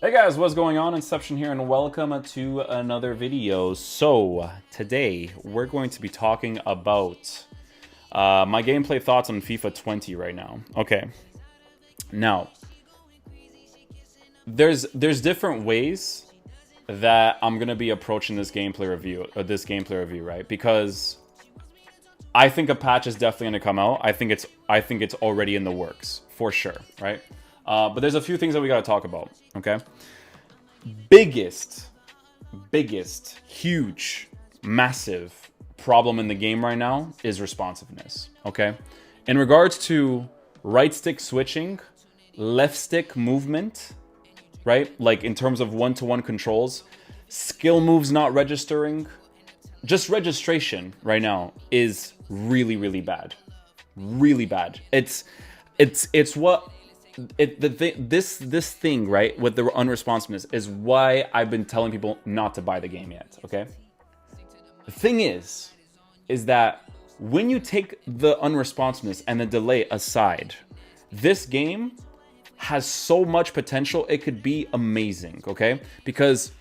Hey guys, what's going on? Inception here, and welcome to another video. So, today we're going to be talking about my gameplay thoughts on FIFA 20 right now. Okay, now, there's different ways that I'm going to be approaching this gameplay review, right? Because I think a patch is definitely going to come out. I think it's already in the works, for sure, right? But there's a few things that we got to talk about, okay? Biggest, huge, massive problem in the game right now is responsiveness, okay? In regards to right stick switching, left stick movement, right? Like in terms of one-to-one controls, skill moves not registering, just registration right now is really bad. Really bad. It's what this thing, right, with the unresponsiveness is why I've been telling people not to buy the game yet, okay? The thing is that when you take the unresponsiveness and the delay aside, this game has so much potential. It could be amazing, okay? Because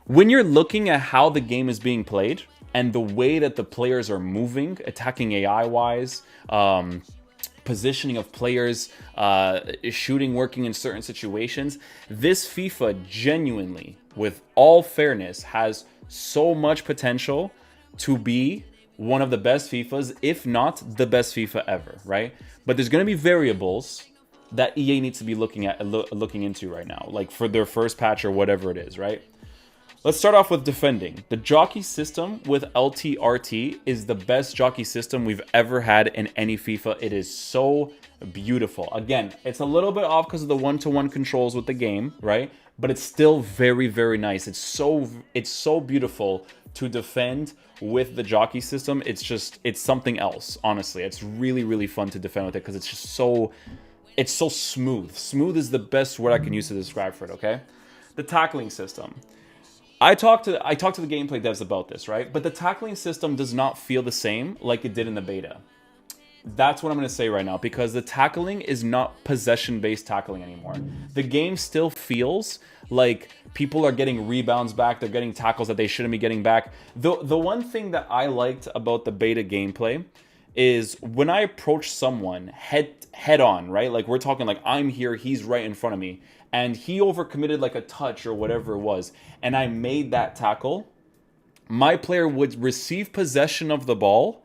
when you're looking at how the game is being played and the way that the players are moving, attacking AI-wise, positioning of players, shooting working in certain situations, this FIFA genuinely, with all fairness, has so much potential to be one of the best FIFAs, if not the best FIFA ever, right? But there's going to be variables that EA needs to be looking into right now, like for their first patch or whatever it is, right? Let's start off with defending. The jockey system with LTRT is the best jockey system we've ever had in any FIFA. It is so beautiful. Again, it's a little bit off because of the one-to-one controls with the game, right? But it's still very nice. It's so beautiful to defend with the jockey system. It's something else, honestly. It's really fun to defend with it because it's so smooth. Smooth is the best word I can use to describe for it, okay? The tackling system. I talked to the gameplay devs about this, right? But the tackling system does not feel the same like it did in the beta. That's what I'm going to say right now, because the tackling is not possession-based tackling anymore. The game still feels like people are getting rebounds back. They're getting tackles that they shouldn't be getting back. The one thing that I liked about the beta gameplay is when I approach someone head on, right? Like we're talking like I'm here, he's right in front of me, and he overcommitted like a touch or whatever it was, and I made that tackle, my player would receive possession of the ball,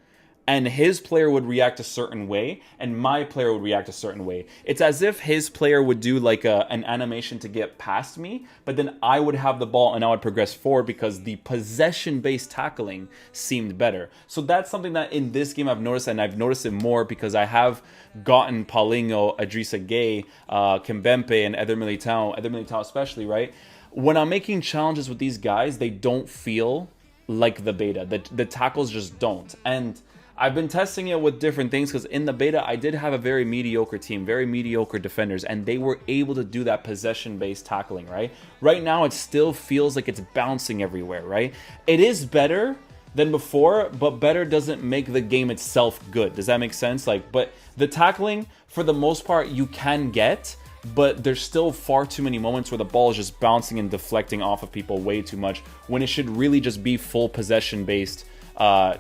and his player would react a certain way, and my player would react a certain way. It's as if his player would do like an animation to get past me, but then I would have the ball and I would progress forward because the possession-based tackling seemed better. So that's something that in this game I've noticed, and I've noticed it more because I have gotten Paulinho, Adrissa Gueye, Kimpembe, and Eder Militao especially, right? When I'm making challenges with these guys, they don't feel like the beta. The tackles just don't. And I've been testing it with different things because in the beta, I did have a very mediocre team, very mediocre defenders, and they were able to do that possession-based tackling, right? Right now, it still feels like it's bouncing everywhere, right? It is better than before, but better doesn't make the game itself good. Does that make sense? But the tackling, for the most part, you can get, but there's still far too many moments where the ball is just bouncing and deflecting off of people way too much when it should really just be full possession-based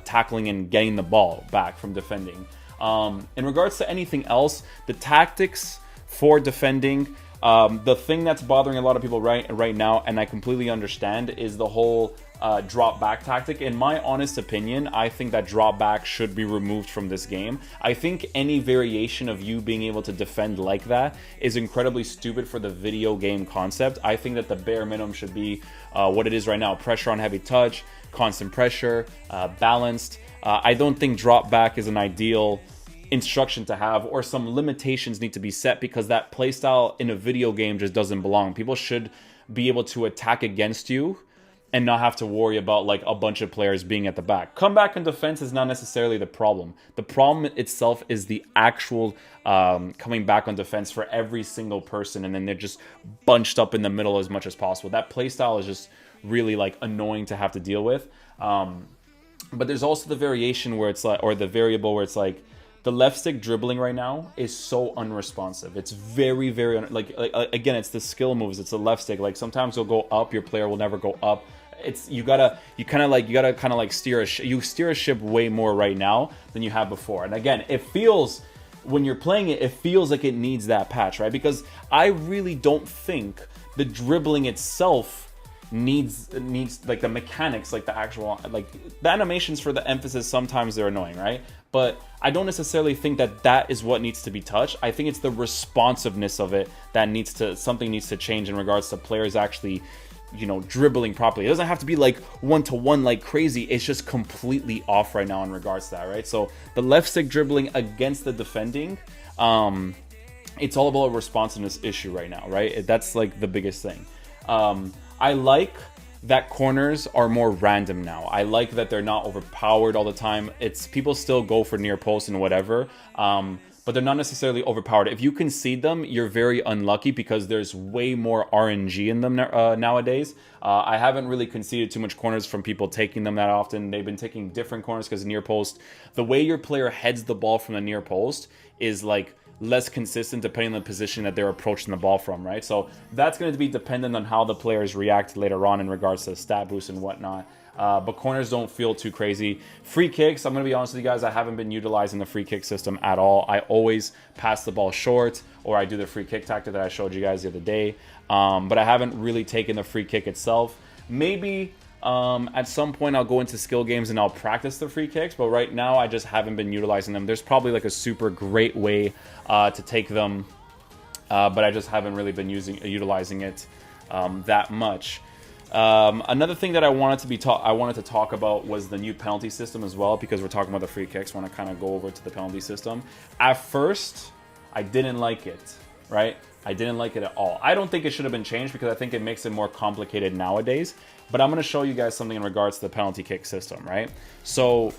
tackling and getting the ball back from defending. In regards to anything else, the tactics for defending, the thing that's bothering a lot of people right now, and I completely understand, is the whole drop back tactic. In my honest opinion, I think that drop back should be removed from this game. I think any variation of you being able to defend like that is incredibly stupid for the video game concept. I think that the bare minimum should be what it is right now: pressure on heavy touch, constant pressure, balanced. I don't think drop back is an ideal instruction to have, or some limitations need to be set because that playstyle in a video game just doesn't belong. People should be able to attack against you and not have to worry about like a bunch of players being at the back. Comeback and defense is not necessarily the problem. The problem itself is the actual coming back on defense for every single person, and then they're just bunched up in the middle as much as possible. That playstyle is just really like annoying to have to deal with. But there's also the variation where it's like, or the variable where it's like, the left stick dribbling right now is so unresponsive. It's very, very again, it's the skill moves. It's the left stick. Like sometimes you'll go up, your player will never go up. It's you gotta steer a ship way more right now than you have before. And again, it feels, when you're playing it, it feels like it needs that patch, right? Because I really don't think the dribbling itself needs like the mechanics, like the actual, like the animations for the emphasis, sometimes they're annoying, right? But I don't necessarily think that is what needs to be touched. I think it's the responsiveness of it that something needs to change in regards to players actually, you know, dribbling properly. It doesn't have to be like one-to-one like crazy. It's just completely off right now in regards to that, right? So the left stick dribbling against the defending, it's all about a responsiveness issue right now, right? That's like the biggest thing. I like that corners are more random now. I like that they're not overpowered all the time. It's people still go for near post and whatever, but they're not necessarily overpowered. If you concede them, you're very unlucky because there's way more RNG in them nowadays. I haven't really conceded too much corners from people taking them that often. They've been taking different corners because near post, the way your player heads the ball from the near post is like less consistent depending on the position that they're approaching the ball from, right? So that's going to be dependent on how the players react later on in regards to stat boost and whatnot. But corners don't feel too crazy. Free kicks, I'm going to be honest with you guys, I haven't been utilizing the free kick system at all. I always pass the ball short, or I do the free kick tactic that I showed you guys the other day. But I haven't really taken the free kick itself. Maybe at some point I'll go into skill games and I'll practice the free kicks, but right now I just haven't been utilizing them. There's probably like a super great way to take them, but I just haven't really been utilizing it that much. Another thing that I wanted to talk about was the new penalty system as well, because we're talking about the free kicks. I want to kind of go over to the penalty system. At first, I didn't like it, right? I didn't like it at all. I don't think it should have been changed because I think it makes it more complicated nowadays. But I'm going to show you guys something in regards to the penalty kick system, right? So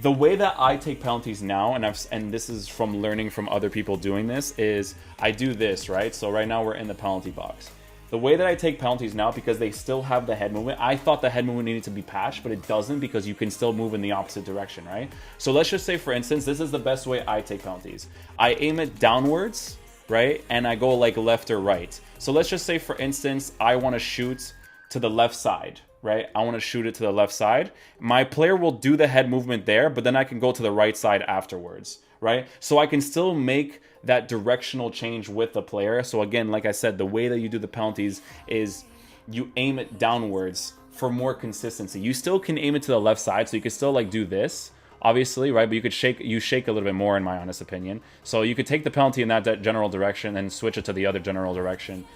the way that I take penalties now, and this is from learning from other people doing this, is I do this, right? So right now we're in the penalty box. The way that I take penalties now, because they still have the head movement, I thought the head movement needed to be patched, but it doesn't because you can still move in the opposite direction, right? So let's just say, for instance, this is the best way I take penalties. I aim it downwards, right? And I go like left or right. So let's just say, for instance, I want to shoot to the left side, right? I want to shoot it to the left side. My player will do the head movement there, but then I can go to the right side afterwards, right? So I can still make that directional change with the player. So again, like I said, the way that you do the penalties is you aim it downwards for more consistency. You still can aim it to the left side, so you can still like do this, obviously, right? But you could shake a little bit more, in my honest opinion. So you could take the penalty in that general direction and switch it to the other general direction.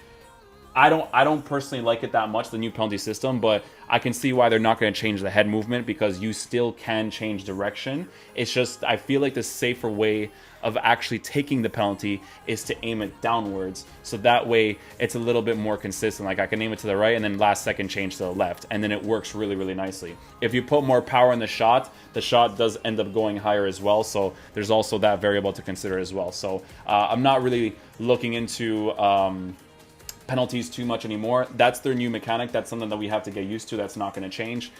I don't personally like it that much, the new penalty system, but I can see why they're not going to change the head movement, because you still can change direction. It's just, I feel like the safer way of actually taking the penalty is to aim it downwards. So that way it's a little bit more consistent. Like I can aim it to the right and then last second change to the left, and then it works really, really nicely. If you put more power in the shot does end up going higher as well. So there's also that variable to consider as well. So I'm not really looking into penalties too much anymore. That's their new mechanic. That's something that we have to get used to. That's not going to change.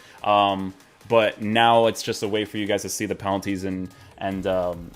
But now it's just a way for you guys to see the penalties and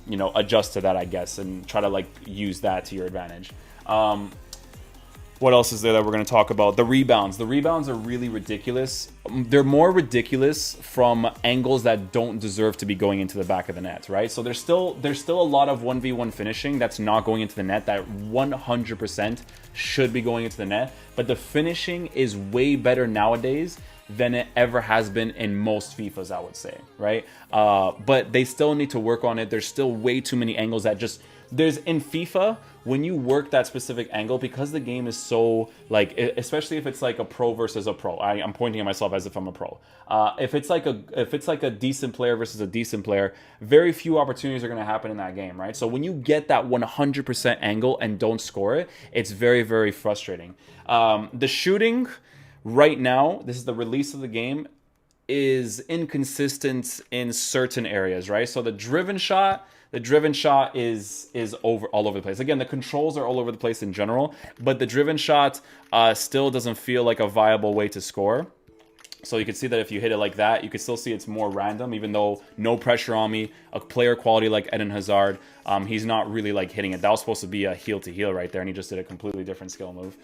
you know, adjust to that, I guess, and try to like use that to your advantage. What else is there that we're going to talk about? The rebounds. The rebounds are really ridiculous. They're more ridiculous from angles that don't deserve to be going into the back of the net, right? So there's still a lot of 1v1 finishing that's not going into the net that 100% should be going into the net. But the finishing is way better nowadays than it ever has been in most FIFAs, I would say, right? But they still need to work on it. There's still way too many angles that just... There's in FIFA, when you work that specific angle, because the game is so like, especially if it's like a pro versus a pro. I'm pointing at myself as if I'm a pro. If it's like a decent player versus a decent player, very few opportunities are going to happen in that game, right? So when you get that 100% angle and don't score it, it's very, very frustrating. The shooting right now, this is the release of the game, is inconsistent in certain areas, right? So the driven shot is all over the place. Again, the controls are all over the place in general, but the driven shot still doesn't feel like a viable way to score. So you can see that if you hit it like that, you can still see it's more random, even though no pressure on me. A player quality like Eden Hazard, he's not really like hitting it. That was supposed to be a heel to heel right there, and he just did a completely different skill move.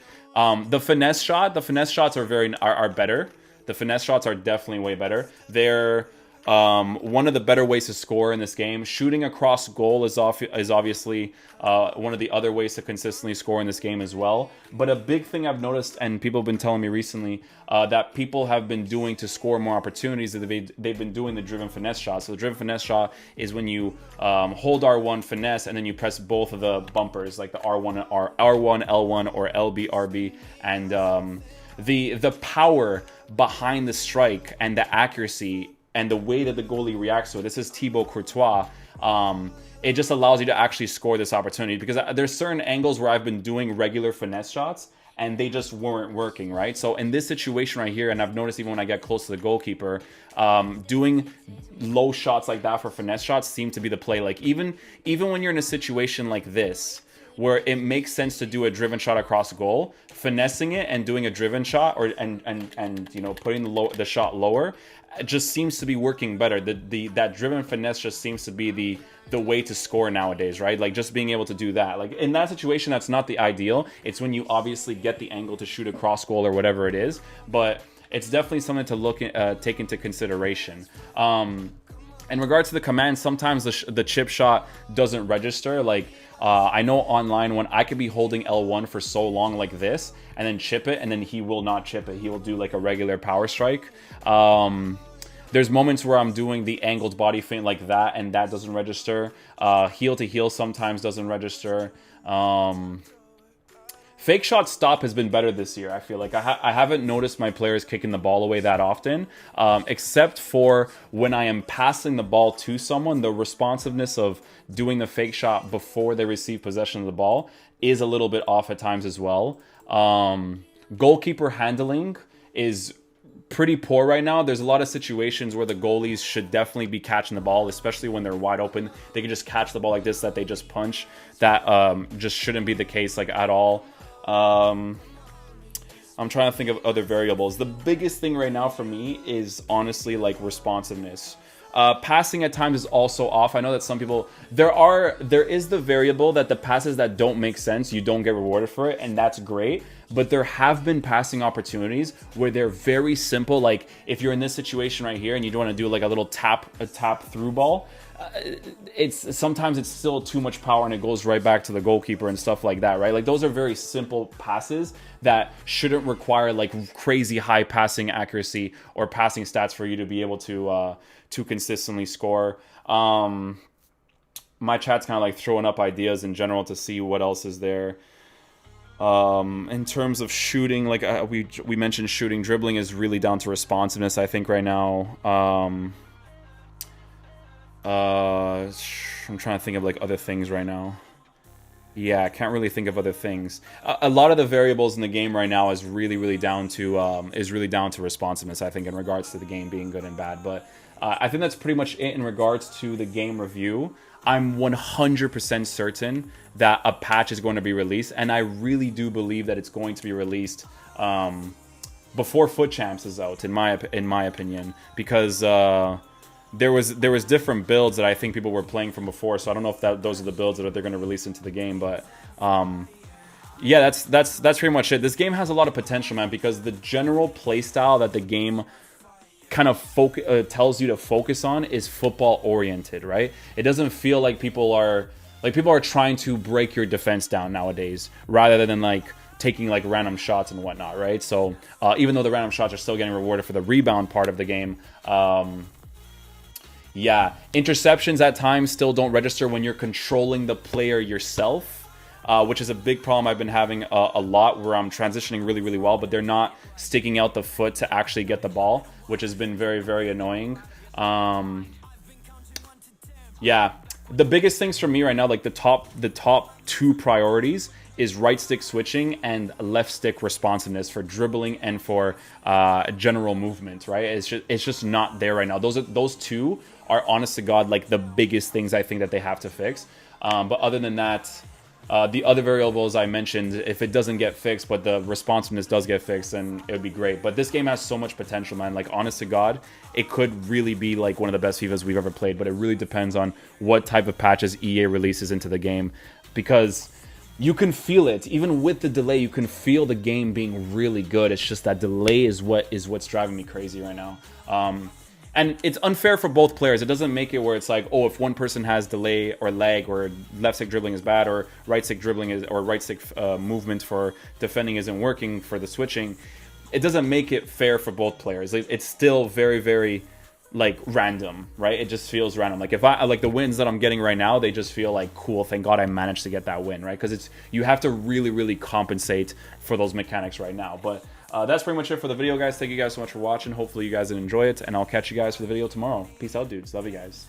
The finesse shots are better. The finesse shots are definitely way better. They're one of the better ways to score in this game. Shooting across goal is obviously one of the other ways to consistently score in this game as well. But a big thing I've noticed, and people have been telling me recently, that people have been doing to score more opportunities, that they've been doing the driven finesse shot. So the driven finesse shot is when you hold R1 finesse and then you press both of the bumpers, like the R1, L1, or LB, RB, and the power behind the strike and the accuracy and the way that the goalie reacts to it. This is Thibaut Courtois. It just allows you to actually score this opportunity, because there's certain angles where I've been doing regular finesse shots and they just weren't working, right? So in this situation right here, and I've noticed even when I get close to the goalkeeper, doing low shots like that for finesse shots seem to be the play. Like even when you're in a situation like this, where it makes sense to do a driven shot across goal, finessing it and doing a driven shot, and you know, putting the shot lower, it just seems to be working better. That driven finesse just seems to be the way to score nowadays, right? Like just being able to do that. Like in that situation, that's not the ideal. It's when you obviously get the angle to shoot a cross goal or whatever it is, but it's definitely something to take into consideration. In regards to the command, sometimes the chip shot doesn't register. Like I know online when I could be holding L1 for so long like this and then chip it, and then he will not chip it. He will do like a regular power strike. There's moments where I'm doing the angled body feint like that, and that doesn't register. Heel to heel sometimes doesn't register. Fake shot stop has been better this year, I feel like. I haven't noticed my players kicking the ball away that often, except for when I am passing the ball to someone. The responsiveness of doing the fake shot before they receive possession of the ball is a little bit off at times as well. Goalkeeper handling is pretty poor right now. There's a lot of situations where the goalies should definitely be catching the ball, especially when they're wide open. They can just catch the ball like this, that they just punch. That just shouldn't be the case, like, at all. I'm trying to think of other variables. The biggest thing right now for me is honestly like responsiveness. Passing at times is also off. I know that some people, there is the variable that the passes that don't make sense, you don't get rewarded for it, and that's great. But there have been passing opportunities where they're very simple. Like if you're in this situation right here and you don't want to do like a little tap through ball, sometimes it's still too much power and it goes right back to the goalkeeper and stuff like that, right? Like those are very simple passes that shouldn't require like crazy high passing accuracy or passing stats for you to be able to consistently score. My chat's kind of like throwing up ideas in general to see what else is there. In terms of shooting, like we mentioned, shooting, dribbling is really down to responsiveness, I think, right now. I'm trying to think of like other things right now. Yeah, I can't really think of other things. A lot of the variables in the game right now is really down to responsiveness, I think, in regards to the game being good and bad. But I think that's pretty much it in regards to the game review. I'm 100% certain that a patch is going to be released, and I really do believe that it's going to be released before Foot Champs is out, in my opinion, because there was different builds that I think people were playing from before, so I don't know if those are the builds that they're going to release into the game, but yeah, that's pretty much it. This game has a lot of potential, man, because the general playstyle that the game kind of tells you to focus on is football oriented, right? It doesn't feel like people are trying to break your defense down nowadays, rather than like taking like random shots and whatnot, right? So even though the random shots are still getting rewarded for the rebound part of the game, yeah, interceptions at times still don't register when you're controlling the player yourself, which is a big problem I've been having a lot, where I'm transitioning really well, but they're not sticking out the foot to actually get the ball, which has been very annoying. Yeah, the biggest things for me right now, like the top two priorities, is right stick switching and left stick responsiveness for dribbling and for general movement, right? It's just not there right now. Those two are, honest to God, like the biggest things I think that they have to fix. But other than that, The other variables I mentioned, if it doesn't get fixed, but the responsiveness does get fixed, then it would be great. But this game has so much potential, man. Like, honest to God, it could really be like one of the best Fifas we've ever played, but it really depends on what type of patches EA releases into the game, because you can feel it. Even with the delay, you can feel the game being really good. It's just that delay is what's driving me crazy right now. And it's unfair for both players. It doesn't make it where it's like, oh, if one person has delay or lag, or left stick dribbling is bad, or right stick dribbling is, or right stick movement for defending isn't working for the switching. It doesn't make it fair for both players. It's still very, very like random, right? It just feels random. Like if I like the wins that I'm getting right now, they just feel like cool. Thank God I managed to get that win, right? Because it's you have to really, really compensate for those mechanics right now. But that's pretty much it for the video, guys. Thank you guys so much for watching. Hopefully you guys did enjoy it, and I'll catch you guys for the video tomorrow. Peace out, dudes. Love you guys.